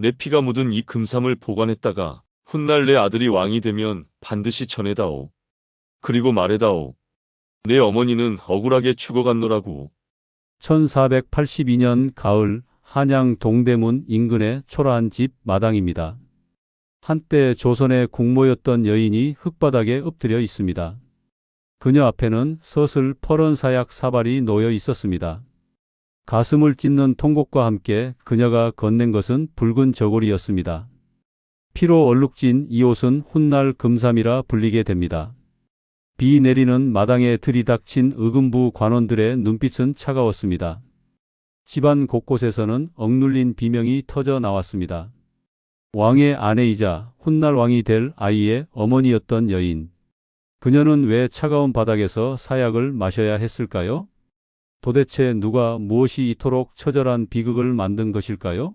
내 피가 묻은 이 금삼을 보관했다가 훗날 내 아들이 왕이 되면 반드시 전해다오. 그리고 말해다오. 내 어머니는 억울하게 죽어갔노라고. 1482년 가을 한양 동대문 인근의 초라한 집 마당입니다. 한때 조선의 국모였던 여인이 흙바닥에 엎드려 있습니다. 그녀 앞에는 서슬 퍼런 사약 사발이 놓여 있었습니다. 가슴을 찢는 통곡과 함께 그녀가 건넨 것은 붉은 저고리였습니다. 피로 얼룩진 이 옷은 훗날 금삼이라 불리게 됩니다. 비 내리는 마당에 들이닥친 의금부 관원들의 눈빛은 차가웠습니다. 집안 곳곳에서는 억눌린 비명이 터져 나왔습니다. 왕의 아내이자 훗날 왕이 될 아이의 어머니였던 여인. 그녀는 왜 차가운 바닥에서 사약을 마셔야 했을까요? 도대체 누가 무엇이 이토록 처절한 비극을 만든 것일까요?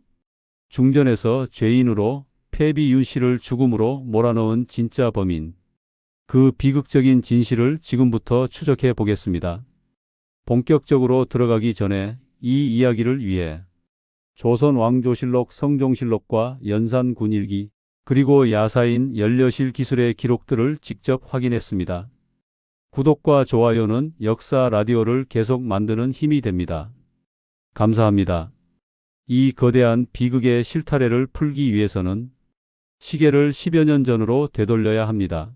중전에서 죄인으로 패비 윤 씨를 죽음으로 몰아넣은 진짜 범인. 그 비극적인 진실을 지금부터 추적해 보겠습니다. 본격적으로 들어가기 전에 이 이야기를 위해 조선 왕조실록 성종실록과 연산군일기 그리고 야사인 연려실 기술의 기록들을 직접 확인했습니다. 구독과 좋아요는 역사 라디오를 계속 만드는 힘이 됩니다. 감사합니다. 이 거대한 비극의 실타래를 풀기 위해서는 시계를 10여 년 전으로 되돌려야 합니다.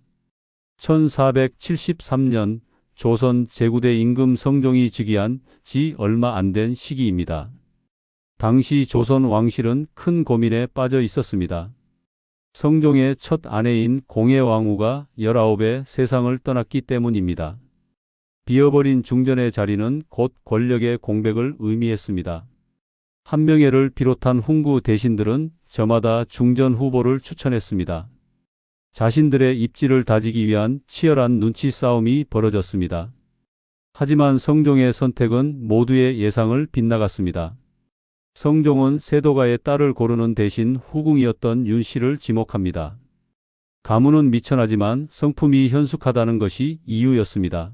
1473년 조선 제9대 임금 성종이 즉위한 지 얼마 안 된 시기입니다. 당시 조선 왕실은 큰 고민에 빠져 있었습니다. 성종의 첫 아내인 공예왕후가 19에 세상을 떠났기 때문입니다. 비어버린 중전의 자리는 곧 권력의 공백을 의미했습니다. 한명회를 비롯한 훈구 대신들은 저마다 중전 후보를 추천했습니다. 자신들의 입지를 다지기 위한 치열한 눈치 싸움이 벌어졌습니다. 하지만 성종의 선택은 모두의 예상을 빗나갔습니다. 성종은 세도가의 딸을 고르는 대신 후궁이었던 윤 씨를 지목합니다. 가문은 미천하지만 성품이 현숙하다는 것이 이유였습니다.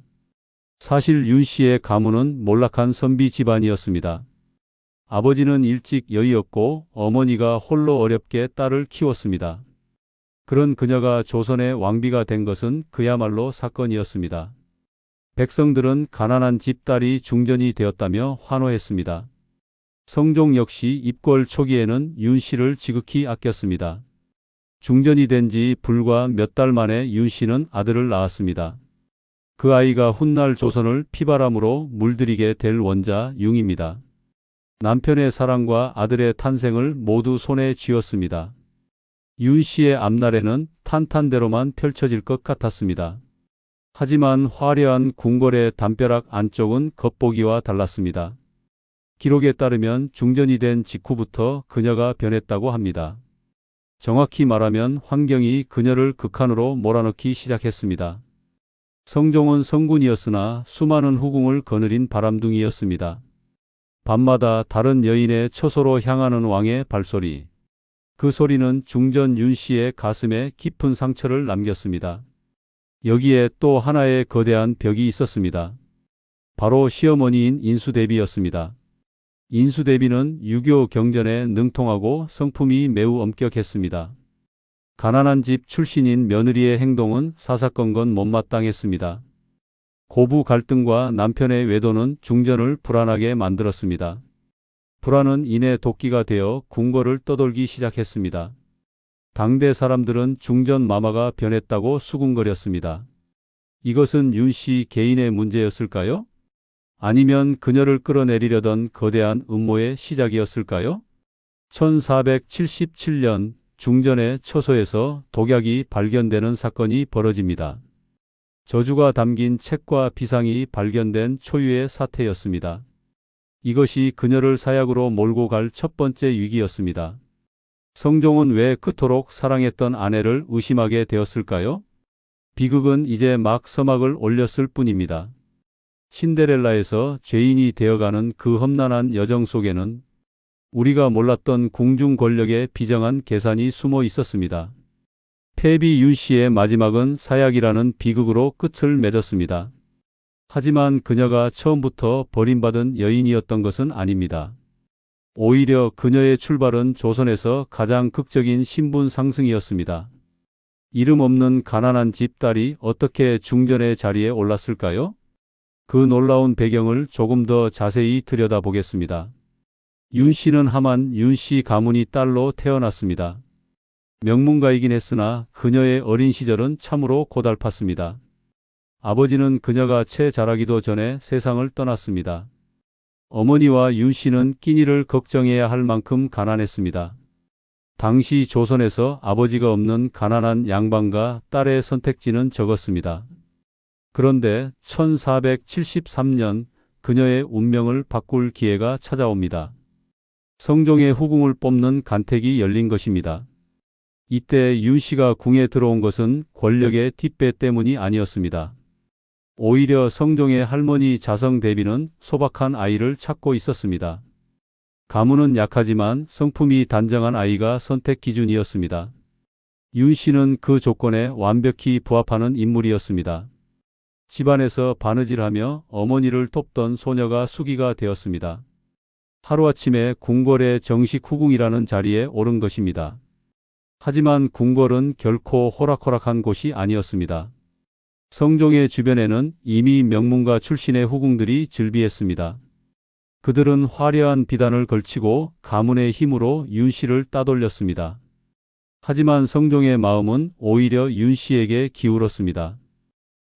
사실 윤 씨의 가문은 몰락한 선비 집안이었습니다. 아버지는 일찍 여의었고 어머니가 홀로 어렵게 딸을 키웠습니다. 그런 그녀가 조선의 왕비가 된 것은 그야말로 사건이었습니다. 백성들은 가난한 집딸이 중전이 되었다며 환호했습니다. 성종 역시 입궐 초기에는 윤 씨를 지극히 아꼈습니다. 중전이 된 지 불과 몇 달 만에 윤 씨는 아들을 낳았습니다. 그 아이가 훗날 조선을 피바람으로 물들이게 될 원자 융입니다. 남편의 사랑과 아들의 탄생을 모두 손에 쥐었습니다. 윤 씨의 앞날에는 탄탄대로만 펼쳐질 것 같았습니다. 하지만 화려한 궁궐의 담벼락 안쪽은 겉보기와 달랐습니다. 기록에 따르면 중전이 된 직후부터 그녀가 변했다고 합니다. 정확히 말하면 환경이 그녀를 극한으로 몰아넣기 시작했습니다. 성종은 성군이었으나 수많은 후궁을 거느린 바람둥이였습니다. 밤마다 다른 여인의 처소로 향하는 왕의 발소리. 그 소리는 중전 윤 씨의 가슴에 깊은 상처를 남겼습니다. 여기에 또 하나의 거대한 벽이 있었습니다. 바로 시어머니인 인수대비였습니다. 인수대비는 유교 경전에 능통하고 성품이 매우 엄격했습니다. 가난한 집 출신인 며느리의 행동은 사사건건 못마땅했습니다. 고부 갈등과 남편의 외도는 중전을 불안하게 만들었습니다. 불안은 이내 도끼가 되어 궁궐을 떠돌기 시작했습니다. 당대 사람들은 중전 마마가 변했다고 수군거렸습니다. 이것은 윤 씨 개인의 문제였을까요? 아니면 그녀를 끌어내리려던 거대한 음모의 시작이었을까요? 1477년 중전의 처소에서 독약이 발견되는 사건이 벌어집니다. 저주가 담긴 책과 비상이 발견된 초유의 사태였습니다. 이것이 그녀를 사약으로 몰고 갈 첫 번째 위기였습니다. 성종은 왜 그토록 사랑했던 아내를 의심하게 되었을까요? 비극은 이제 막 서막을 올렸을 뿐입니다. 신데렐라에서 죄인이 되어가는 그 험난한 여정 속에는 우리가 몰랐던 궁중 권력의 비정한 계산이 숨어 있었습니다. 패비 윤 씨의 마지막은 사약이라는 비극으로 끝을 맺었습니다. 하지만 그녀가 처음부터 버림받은 여인이었던 것은 아닙니다. 오히려 그녀의 출발은 조선에서 가장 극적인 신분 상승이었습니다. 이름 없는 가난한 집 딸이 어떻게 중전의 자리에 올랐을까요? 그 놀라운 배경을 조금 더 자세히 들여다보겠습니다. 윤 씨는 하만 윤 씨 가문이 딸로 태어났습니다. 명문가이긴 했으나 그녀의 어린 시절은 참으로 고달팠습니다. 아버지는 그녀가 채 자라기도 전에 세상을 떠났습니다. 어머니와 윤 씨는 끼니를 걱정해야 할 만큼 가난했습니다. 당시 조선에서 아버지가 없는 가난한 양반과 딸의 선택지는 적었습니다. 그런데 1473년 그녀의 운명을 바꿀 기회가 찾아옵니다. 성종의 후궁을 뽑는 간택이 열린 것입니다. 이때 윤 씨가 궁에 들어온 것은 권력의 뒷배 때문이 아니었습니다. 오히려 성종의 할머니 자성 대비는 소박한 아이를 찾고 있었습니다. 가문은 약하지만 성품이 단정한 아이가 선택 기준이었습니다. 윤 씨는 그 조건에 완벽히 부합하는 인물이었습니다. 집안에서 바느질하며 어머니를 돕던 소녀가 수기가 되었습니다. 하루아침에 궁궐의 정식 후궁이라는 자리에 오른 것입니다. 하지만 궁궐은 결코 호락호락한 곳이 아니었습니다. 성종의 주변에는 이미 명문가 출신의 후궁들이 즐비했습니다. 그들은 화려한 비단을 걸치고 가문의 힘으로 윤 씨를 따돌렸습니다. 하지만 성종의 마음은 오히려 윤 씨에게 기울었습니다.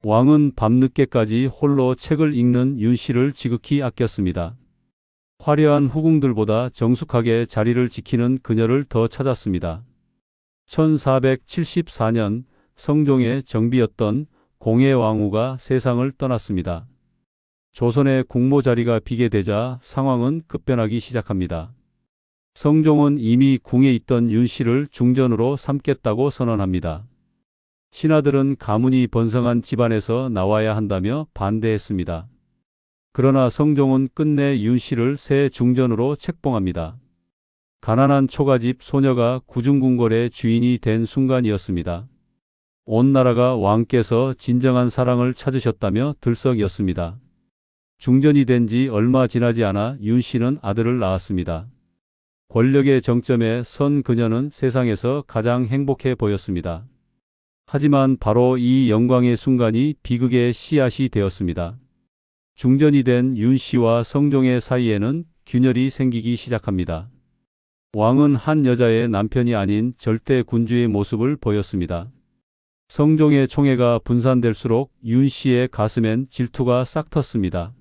왕은 밤늦게까지 홀로 책을 읽는 윤 씨를 지극히 아꼈습니다. 화려한 후궁들보다 정숙하게 자리를 지키는 그녀를 더 찾았습니다. 1474년 성종의 정비였던 공해왕후가 세상을 떠났습니다. 조선의 국모 자리가 비게 되자 상황은 급변하기 시작합니다. 성종은 이미 궁에 있던 윤 씨를 중전으로 삼겠다고 선언합니다. 신하들은 가문이 번성한 집안에서 나와야 한다며 반대했습니다. 그러나 성종은 끝내 윤 씨를 새 중전으로 책봉합니다. 가난한 초가집 소녀가 구중궁궐의 주인이 된 순간이었습니다. 온 나라가 왕께서 진정한 사랑을 찾으셨다며 들썩였습니다. 중전이 된 지 얼마 지나지 않아 윤 씨는 아들을 낳았습니다. 권력의 정점에 선 그녀는 세상에서 가장 행복해 보였습니다. 하지만 바로 이 영광의 순간이 비극의 씨앗이 되었습니다. 중전이 된 윤 씨와 성종의 사이에는 균열이 생기기 시작합니다. 왕은 한 여자의 남편이 아닌 절대 군주의 모습을 보였습니다. 성종의 총애가 분산될수록 윤 씨의 가슴엔 질투가 싹 텄습니다.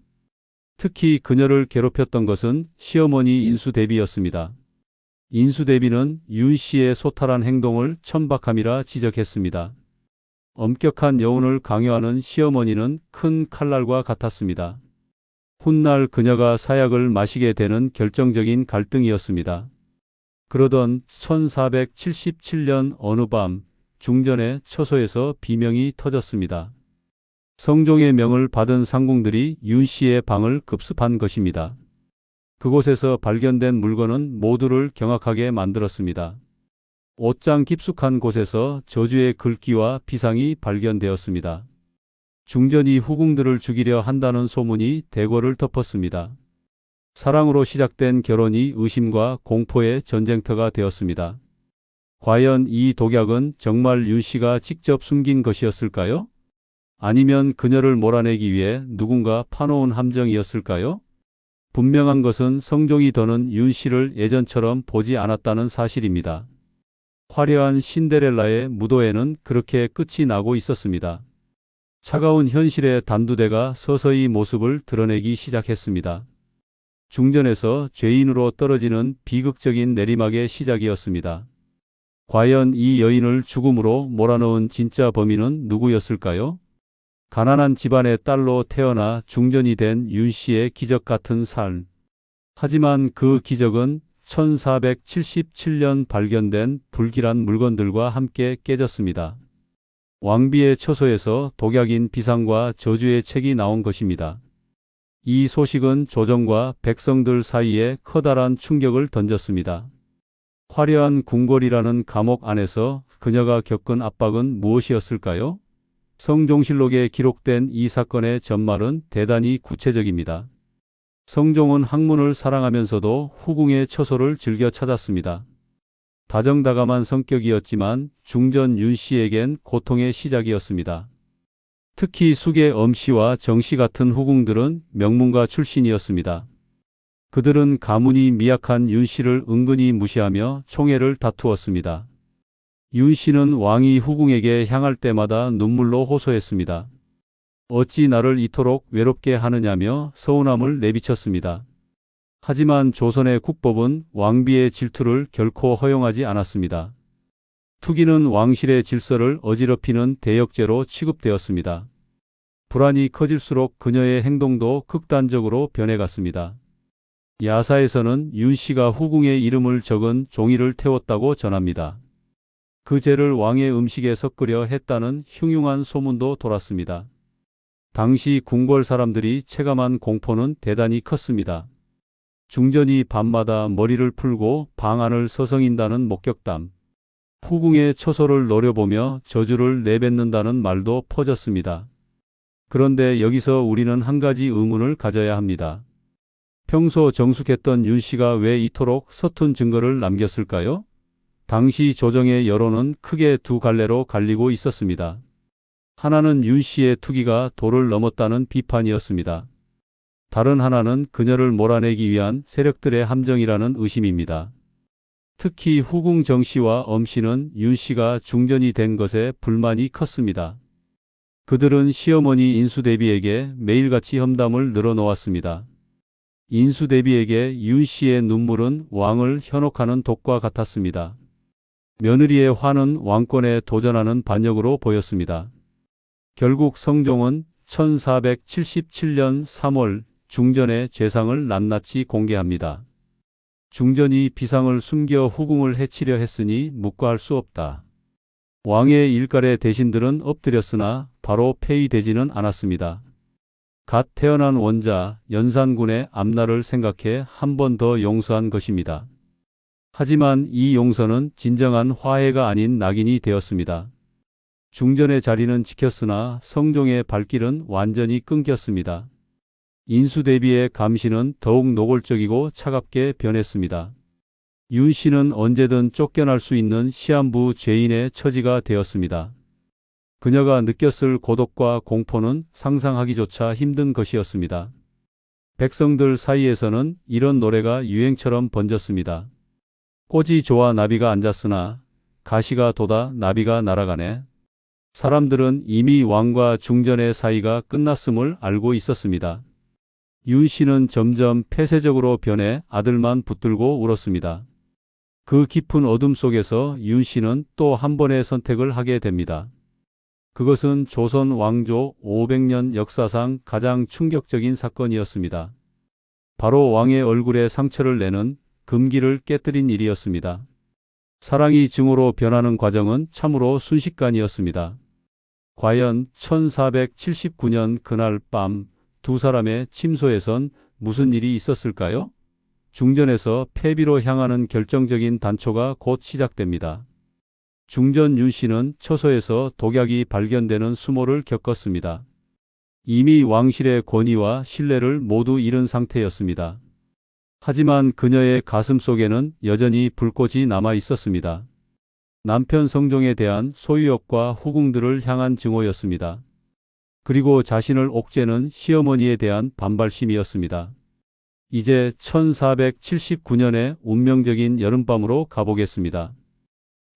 특히 그녀를 괴롭혔던 것은 시어머니 인수대비였습니다. 인수대비는 윤 씨의 소탈한 행동을 천박함이라 지적했습니다. 엄격한 여운을 강요하는 시어머니는 큰 칼날과 같았습니다. 훗날 그녀가 사약을 마시게 되는 결정적인 갈등이었습니다. 그러던 1477년 어느 밤 중전의 처소에서 비명이 터졌습니다. 성종의 명을 받은 상궁들이 윤 씨의 방을 급습한 것입니다. 그곳에서 발견된 물건은 모두를 경악하게 만들었습니다. 옷장 깊숙한 곳에서 저주의 글귀와 비상이 발견되었습니다. 중전이 후궁들을 죽이려 한다는 소문이 대궐을 덮었습니다. 사랑으로 시작된 결혼이 의심과 공포의 전쟁터가 되었습니다. 과연 이 독약은 정말 윤 씨가 직접 숨긴 것이었을까요? 아니면 그녀를 몰아내기 위해 누군가 파놓은 함정이었을까요? 분명한 것은 성종이 더는 윤 씨를 예전처럼 보지 않았다는 사실입니다. 화려한 신데렐라의 무도회는 그렇게 끝이 나고 있었습니다. 차가운 현실의 단두대가 서서히 모습을 드러내기 시작했습니다. 중전에서 죄인으로 떨어지는 비극적인 내리막의 시작이었습니다. 과연 이 여인을 죽음으로 몰아넣은 진짜 범인은 누구였을까요? 가난한 집안의 딸로 태어나 중전이 된 윤 씨의 기적 같은 삶. 하지만 그 기적은 1477년 발견된 불길한 물건들과 함께 깨졌습니다. 왕비의 처소에서 독약인 비상과 저주의 책이 나온 것입니다. 이 소식은 조정과 백성들 사이에 커다란 충격을 던졌습니다. 화려한 궁궐이라는 감옥 안에서 그녀가 겪은 압박은 무엇이었을까요? 성종실록에 기록된 이 사건의 전말은 대단히 구체적입니다. 성종은 학문을 사랑하면서도 후궁의 처소를 즐겨 찾았습니다. 다정다감한 성격이었지만 중전 윤씨에겐 고통의 시작이었습니다. 특히 숙의 엄씨와 정씨 같은 후궁들은 명문가 출신이었습니다. 그들은 가문이 미약한 윤씨를 은근히 무시하며 총애를 다투었습니다. 윤씨는 왕이 후궁에게 향할 때마다 눈물로 호소했습니다. 어찌 나를 이토록 외롭게 하느냐며 서운함을 내비쳤습니다. 하지만 조선의 국법은 왕비의 질투를 결코 허용하지 않았습니다. 투기는 왕실의 질서를 어지럽히는 대역죄로 취급되었습니다. 불안이 커질수록 그녀의 행동도 극단적으로 변해갔습니다. 야사에서는 윤씨가 후궁의 이름을 적은 종이를 태웠다고 전합니다. 그 죄를 왕의 음식에 섞으려 했다는 흉흉한 소문도 돌았습니다. 당시 궁궐 사람들이 체감한 공포는 대단히 컸습니다. 중전이 밤마다 머리를 풀고 방 안을 서성인다는 목격담, 후궁의 처소를 노려보며 저주를 내뱉는다는 말도 퍼졌습니다. 그런데 여기서 우리는 한 가지 의문을 가져야 합니다. 평소 정숙했던 윤씨가 왜 이토록 서툰 증거를 남겼을까요? 당시 조정의 여론은 크게 두 갈래로 갈리고 있었습니다. 하나는 윤씨의 투기가 도를 넘었다는 비판이었습니다. 다른 하나는 그녀를 몰아내기 위한 세력들의 함정이라는 의심입니다. 특히 후궁 정씨와 엄씨는 윤씨가 중전이 된 것에 불만이 컸습니다. 그들은 시어머니 인수대비에게 매일같이 험담을 늘어놓았습니다. 인수대비에게 윤씨의 눈물은 왕을 현혹하는 독과 같았습니다. 며느리의 화는 왕권에 도전하는 반역으로 보였습니다. 결국 성종은 1477년 3월 중전의 죄상을 낱낱이 공개합니다. 중전이 비상을 숨겨 후궁을 해치려 했으니 묵과할 수 없다. 왕의 일갈의 대신들은 엎드렸으나 바로 폐위되지는 않았습니다. 갓 태어난 원자 연산군의 앞날을 생각해 한 번 더 용서한 것입니다. 하지만 이 용서는 진정한 화해가 아닌 낙인이 되었습니다. 중전의 자리는 지켰으나 성종의 발길은 완전히 끊겼습니다. 인수대비의 감시는 더욱 노골적이고 차갑게 변했습니다. 윤씨는 언제든 쫓겨날 수 있는 시한부 죄인의 처지가 되었습니다. 그녀가 느꼈을 고독과 공포는 상상하기조차 힘든 것이었습니다. 백성들 사이에서는 이런 노래가 유행처럼 번졌습니다. 꼬지 좋아 나비가 앉았으나 가시가 돋아 나비가 날아가네. 사람들은 이미 왕과 중전의 사이가 끝났음을 알고 있었습니다. 윤씨는 점점 폐쇄적으로 변해 아들만 붙들고 울었습니다. 그 깊은 어둠 속에서 윤씨는 또 한 번의 선택을 하게 됩니다. 그것은 조선 왕조 500년 역사상 가장 충격적인 사건이었습니다. 바로 왕의 얼굴에 상처를 내는 금기를 깨뜨린 일이었습니다. 사랑이 증오로 변하는 과정은 참으로 순식간이었습니다. 과연 1479년 그날 밤 두 사람의 침소에선 무슨 일이 있었을까요? 중전에서 폐비로 향하는 결정적인 단초가 곧 시작됩니다. 중전 윤씨는 처소에서 독약이 발견되는 수모를 겪었습니다. 이미 왕실의 권위와 신뢰를 모두 잃은 상태였습니다. 하지만 그녀의 가슴 속에는 여전히 불꽃이 남아 있었습니다. 남편 성종에 대한 소유욕과 후궁들을 향한 증오였습니다. 그리고 자신을 옥죄는 시어머니에 대한 반발심이었습니다. 이제 1479년의 운명적인 여름밤으로 가보겠습니다.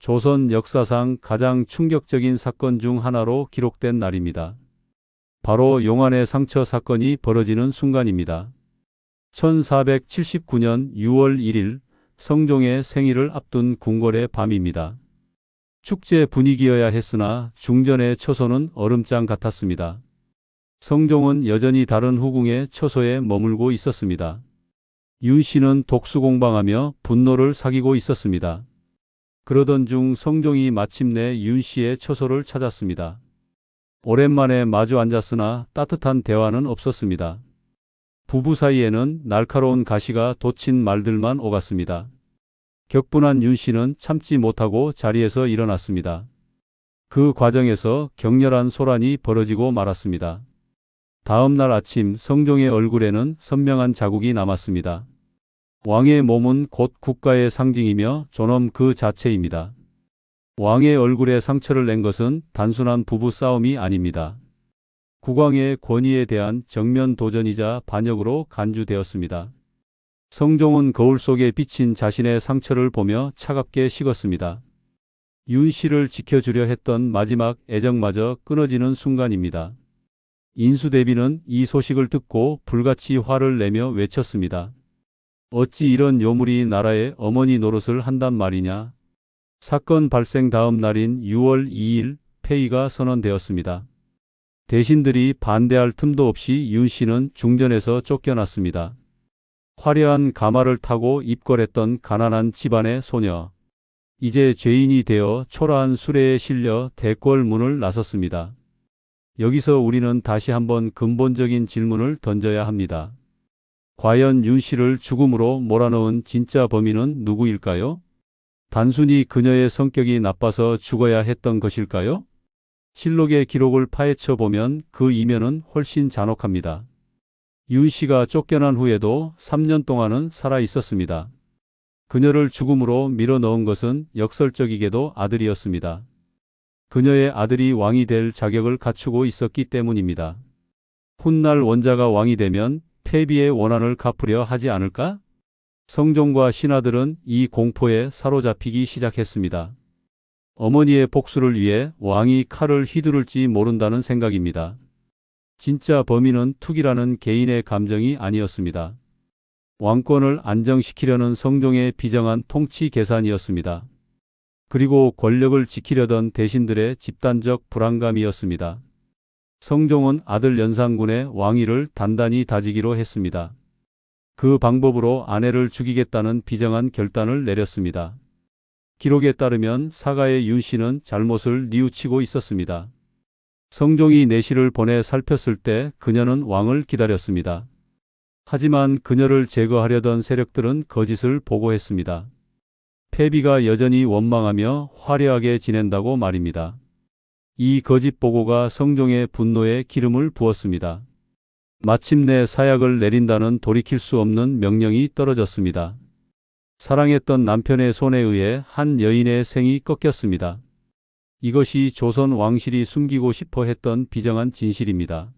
조선 역사상 가장 충격적인 사건 중 하나로 기록된 날입니다. 바로 용안의 상처 사건이 벌어지는 순간입니다. 1479년 6월 1일 성종의 생일을 앞둔 궁궐의 밤입니다. 축제 분위기여야 했으나 중전의 처소는 얼음장 같았습니다. 성종은 여전히 다른 후궁의 처소에 머물고 있었습니다. 윤씨는 독수공방하며 분노를 사귀고 있었습니다. 그러던 중 성종이 마침내 윤씨의 처소를 찾았습니다. 오랜만에 마주 앉았으나 따뜻한 대화는 없었습니다. 부부 사이에는 날카로운 가시가 돋친 말들만 오갔습니다. 격분한 윤씨는 참지 못하고 자리에서 일어났습니다. 그 과정에서 격렬한 소란이 벌어지고 말았습니다. 다음 날 아침 성종의 얼굴에는 선명한 자국이 남았습니다. 왕의 몸은 곧 국가의 상징이며 존엄 그 자체입니다. 왕의 얼굴에 상처를 낸 것은 단순한 부부 싸움이 아닙니다. 국왕의 권위에 대한 정면 도전이자 반역으로 간주되었습니다. 성종은 거울 속에 비친 자신의 상처를 보며 차갑게 식었습니다. 윤 씨를 지켜주려 했던 마지막 애정마저 끊어지는 순간입니다. 인수대비는 이 소식을 듣고 불같이 화를 내며 외쳤습니다. 어찌 이런 요물이 나라의 어머니 노릇을 한단 말이냐. 사건 발생 다음 날인 6월 2일 폐위가 선언되었습니다. 대신들이 반대할 틈도 없이 윤 씨는 중전에서 쫓겨났습니다. 화려한 가마를 타고 입궐했던 가난한 집안의 소녀. 이제 죄인이 되어 초라한 수레에 실려 대궐문을 나섰습니다. 여기서 우리는 다시 한번 근본적인 질문을 던져야 합니다. 과연 윤 씨를 죽음으로 몰아넣은 진짜 범인은 누구일까요? 단순히 그녀의 성격이 나빠서 죽어야 했던 것일까요? 실록의 기록을 파헤쳐 보면 그 이면은 훨씬 잔혹합니다. 윤 씨가 쫓겨난 후에도 3년 동안은 살아 있었습니다. 그녀를 죽음으로 밀어넣은 것은 역설적이게도 아들이었습니다. 그녀의 아들이 왕이 될 자격을 갖추고 있었기 때문입니다. 훗날 원자가 왕이 되면 폐비의 원한을 갚으려 하지 않을까? 성종과 신하들은 이 공포에 사로잡히기 시작했습니다. 어머니의 복수를 위해 왕이 칼을 휘두를지 모른다는 생각입니다. 진짜 범인은 툭이라는 개인의 감정이 아니었습니다. 왕권을 안정시키려는 성종의 비정한 통치 계산이었습니다. 그리고 권력을 지키려던 대신들의 집단적 불안감이었습니다. 성종은 아들 연산군의 왕위를 단단히 다지기로 했습니다. 그 방법으로 아내를 죽이겠다는 비정한 결단을 내렸습니다. 기록에 따르면 사가의 윤 씨는 잘못을 뉘우치고 있었습니다. 성종이 내시를 보내 살폈을 때 그녀는 왕을 기다렸습니다. 하지만 그녀를 제거하려던 세력들은 거짓을 보고했습니다. 폐비가 여전히 원망하며 화려하게 지낸다고 말입니다. 이 거짓 보고가 성종의 분노에 기름을 부었습니다. 마침내 사약을 내린다는 돌이킬 수 없는 명령이 떨어졌습니다. 사랑했던 남편의 손에 의해 한 여인의 생이 꺾였습니다. 이것이 조선 왕실이 숨기고 싶어 했던 비정한 진실입니다.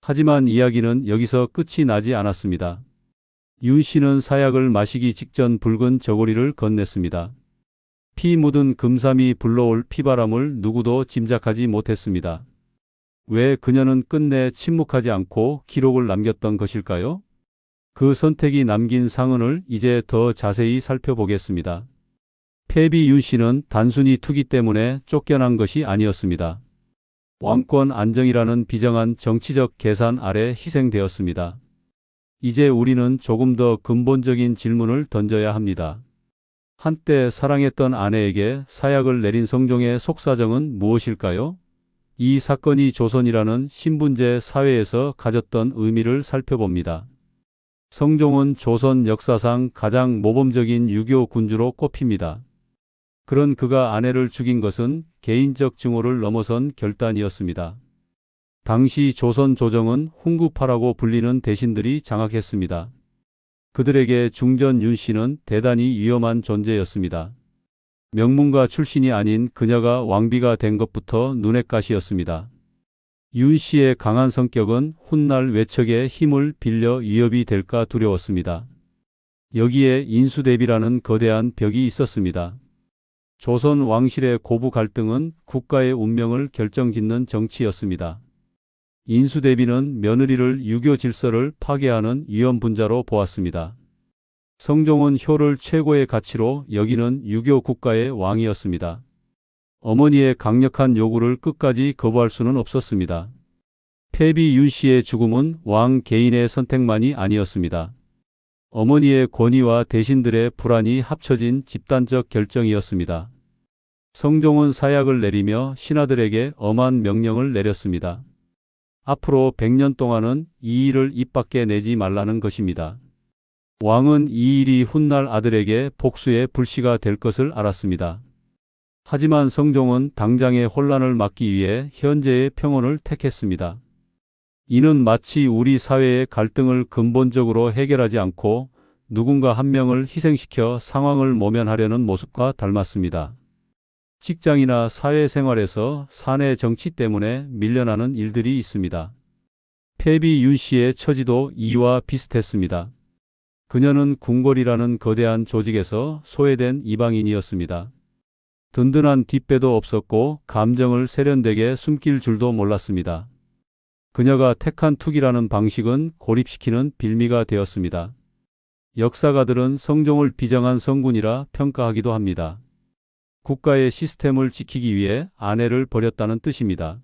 하지만 이야기는 여기서 끝이 나지 않았습니다. 윤 씨는 사약을 마시기 직전 붉은 저고리를 건넸습니다. 피 묻은 금삼이 불러올 피바람을 누구도 짐작하지 못했습니다. 왜 그녀는 끝내 침묵하지 않고 기록을 남겼던 것일까요? 그 선택이 남긴 상흔을 이제 더 자세히 살펴보겠습니다. 폐비 윤 씨는 단순히 투기 때문에 쫓겨난 것이 아니었습니다. 왕권 안정이라는 비정한 정치적 계산 아래 희생되었습니다. 이제 우리는 조금 더 근본적인 질문을 던져야 합니다. 한때 사랑했던 아내에게 사약을 내린 성종의 속사정은 무엇일까요? 이 사건이 조선이라는 신분제 사회에서 가졌던 의미를 살펴봅니다. 성종은 조선 역사상 가장 모범적인 유교 군주로 꼽힙니다. 그런 그가 아내를 죽인 것은 개인적 증오를 넘어선 결단이었습니다. 당시 조선 조정은 훈구파라고 불리는 대신들이 장악했습니다. 그들에게 중전 윤 씨는 대단히 위험한 존재였습니다. 명문가 출신이 아닌 그녀가 왕비가 된 것부터 눈엣 가시였습니다. 윤 씨의 강한 성격은 훗날 외척의 힘을 빌려 위협이 될까 두려웠습니다. 여기에 인수대비라는 거대한 벽이 있었습니다. 조선 왕실의 고부 갈등은 국가의 운명을 결정짓는 정치였습니다. 인수대비는 며느리를 유교 질서를 파괴하는 위험분자로 보았습니다. 성종은 효를 최고의 가치로 여기는 유교 국가의 왕이었습니다. 어머니의 강력한 요구를 끝까지 거부할 수는 없었습니다. 폐비 윤 씨의 죽음은 왕 개인의 선택만이 아니었습니다. 어머니의 권위와 대신들의 불안이 합쳐진 집단적 결정이었습니다. 성종은 사약을 내리며 신하들에게 엄한 명령을 내렸습니다. 앞으로 100년 동안은 이 일을 입 밖에 내지 말라는 것입니다. 왕은 이 일이 훗날 아들에게 복수의 불씨가 될 것을 알았습니다. 하지만 성종은 당장의 혼란을 막기 위해 현재의 평온을 택했습니다. 이는 마치 우리 사회의 갈등을 근본적으로 해결하지 않고 누군가 한 명을 희생시켜 상황을 모면하려는 모습과 닮았습니다. 직장이나 사회생활에서 사내 정치 때문에 밀려나는 일들이 있습니다. 패비 윤 씨의 처지도 이와 비슷했습니다. 그녀는 궁궐이라는 거대한 조직에서 소외된 이방인이었습니다. 든든한 뒷배도 없었고 감정을 세련되게 숨길 줄도 몰랐습니다. 그녀가 택한 투기라는 방식은 고립시키는 빌미가 되었습니다. 역사가들은 성종을 비정한 성군이라 평가하기도 합니다. 국가의 시스템을 지키기 위해 아내를 버렸다는 뜻입니다.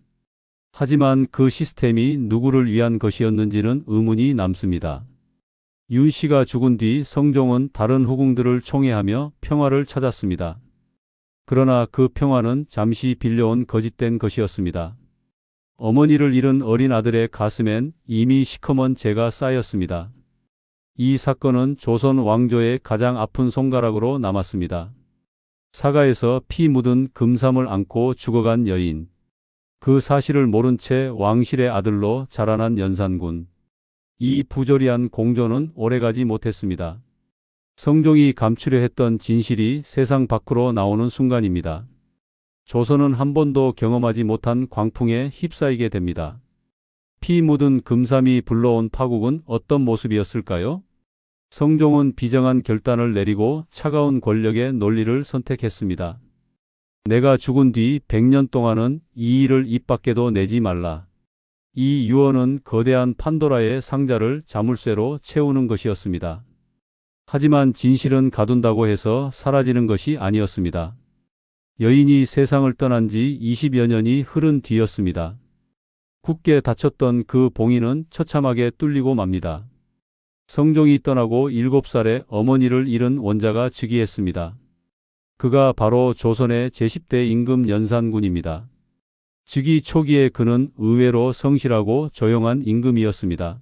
하지만 그 시스템이 누구를 위한 것이었는지는 의문이 남습니다. 윤 씨가 죽은 뒤 성종은 다른 후궁들을 총애하며 평화를 찾았습니다. 그러나 그 평화는 잠시 빌려온 거짓된 것이었습니다. 어머니를 잃은 어린 아들의 가슴엔 이미 시커먼 재가 쌓였습니다. 이 사건은 조선 왕조의 가장 아픈 손가락으로 남았습니다. 사가에서 피 묻은 금삼을 안고 죽어간 여인. 그 사실을 모른 채 왕실의 아들로 자라난 연산군. 이 부조리한 공조는 오래가지 못했습니다. 성종이 감추려 했던 진실이 세상 밖으로 나오는 순간입니다. 조선은 한 번도 경험하지 못한 광풍에 휩싸이게 됩니다. 피 묻은 금삼이 불러온 파국은 어떤 모습이었을까요? 성종은 비정한 결단을 내리고 차가운 권력의 논리를 선택했습니다. 내가 죽은 뒤 100년 동안은 이 일을 입 밖에도 내지 말라. 이 유언은 거대한 판도라의 상자를 자물쇠로 채우는 것이었습니다. 하지만 진실은 가둔다고 해서 사라지는 것이 아니었습니다. 여인이 세상을 떠난 지 20여 년이 흐른 뒤였습니다. 굳게 닫혔던 그 봉인은 처참하게 뚫리고 맙니다. 성종이 떠나고 7살의 어머니를 잃은 원자가 즉위했습니다. 그가 바로 조선의 제10대 임금 연산군입니다. 즉위 초기에 그는 의외로 성실하고 조용한 임금이었습니다.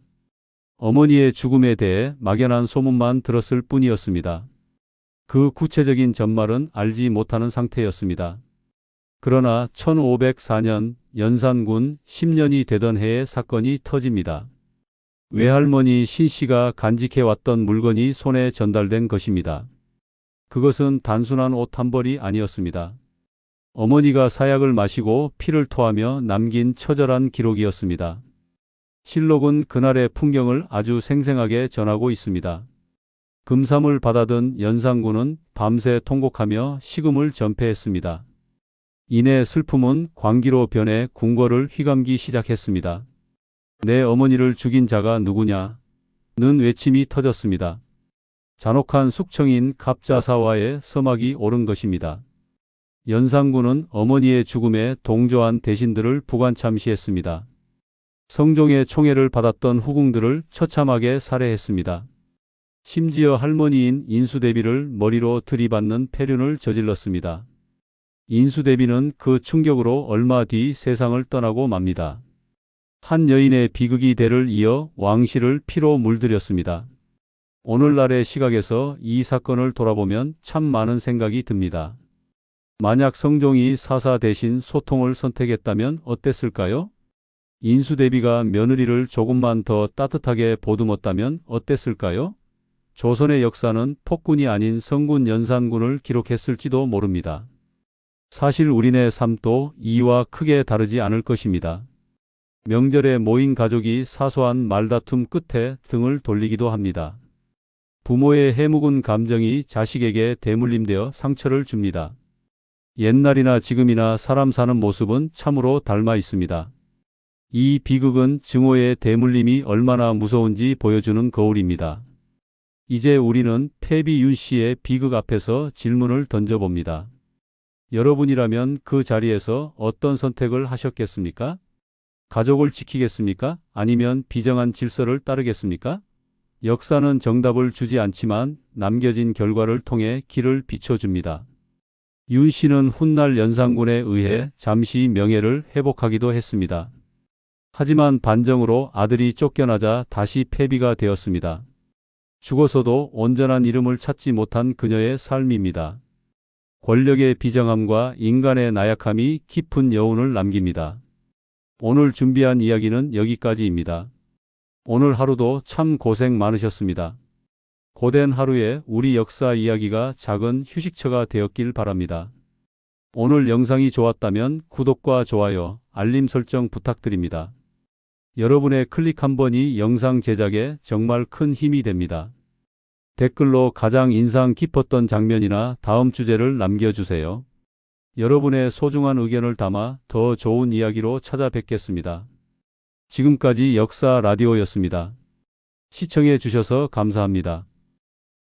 어머니의 죽음에 대해 막연한 소문만 들었을 뿐이었습니다. 그 구체적인 전말은 알지 못하는 상태였습니다. 그러나 1504년 연산군 10년이 되던 해에 사건이 터집니다. 외할머니 신씨가 간직해왔던 물건이 손에 전달된 것입니다. 그것은 단순한 옷 한 벌이 아니었습니다. 어머니가 사약을 마시고 피를 토하며 남긴 처절한 기록이었습니다. 실록은 그날의 풍경을 아주 생생하게 전하고 있습니다. 금삼을 받아든 연산군은 밤새 통곡하며 식음을 전폐했습니다. 이내 슬픔은 광기로 변해 궁궐을 휘감기 시작했습니다. 내 어머니를 죽인 자가 누구냐? 는 외침이 터졌습니다. 잔혹한 숙청인 갑자사와의 서막이 오른 것입니다. 연산군은 어머니의 죽음에 동조한 대신들을 부관참시했습니다. 성종의 총애를 받았던 후궁들을 처참하게 살해했습니다. 심지어 할머니인 인수대비를 머리로 들이받는 폐륜을 저질렀습니다. 인수대비는 그 충격으로 얼마 뒤 세상을 떠나고 맙니다. 한 여인의 비극이 대를 이어 왕실을 피로 물들였습니다. 오늘날의 시각에서 이 사건을 돌아보면 참 많은 생각이 듭니다. 만약 성종이 사사 대신 소통을 선택했다면 어땠을까요? 인수대비가 며느리를 조금만 더 따뜻하게 보듬었다면 어땠을까요? 조선의 역사는 폭군이 아닌 성군 연산군을 기록했을지도 모릅니다. 사실 우리네 삶도 이와 크게 다르지 않을 것입니다. 명절에 모인 가족이 사소한 말다툼 끝에 등을 돌리기도 합니다. 부모의 해묵은 감정이 자식에게 대물림되어 상처를 줍니다. 옛날이나 지금이나 사람 사는 모습은 참으로 닮아 있습니다. 이 비극은 증오의 대물림이 얼마나 무서운지 보여주는 거울입니다. 이제 우리는 패비 윤 씨의 비극 앞에서 질문을 던져봅니다. 여러분이라면 그 자리에서 어떤 선택을 하셨겠습니까? 가족을 지키겠습니까? 아니면 비정한 질서를 따르겠습니까? 역사는 정답을 주지 않지만 남겨진 결과를 통해 길을 비춰줍니다. 윤 씨는 훗날 연산군에 의해 잠시 명예를 회복하기도 했습니다. 하지만 반정으로 아들이 쫓겨나자 다시 패비가 되었습니다. 죽어서도 온전한 이름을 찾지 못한 그녀의 삶입니다. 권력의 비정함과 인간의 나약함이 깊은 여운을 남깁니다. 오늘 준비한 이야기는 여기까지입니다. 오늘 하루도 참 고생 많으셨습니다. 고된 하루에 우리 역사 이야기가 작은 휴식처가 되었길 바랍니다. 오늘 영상이 좋았다면 구독과 좋아요, 알림 설정 부탁드립니다. 여러분의 클릭 한 번이 영상 제작에 정말 큰 힘이 됩니다. 댓글로 가장 인상 깊었던 장면이나 다음 주제를 남겨주세요. 여러분의 소중한 의견을 담아 더 좋은 이야기로 찾아뵙겠습니다. 지금까지 역사 라디오였습니다. 시청해 주셔서 감사합니다.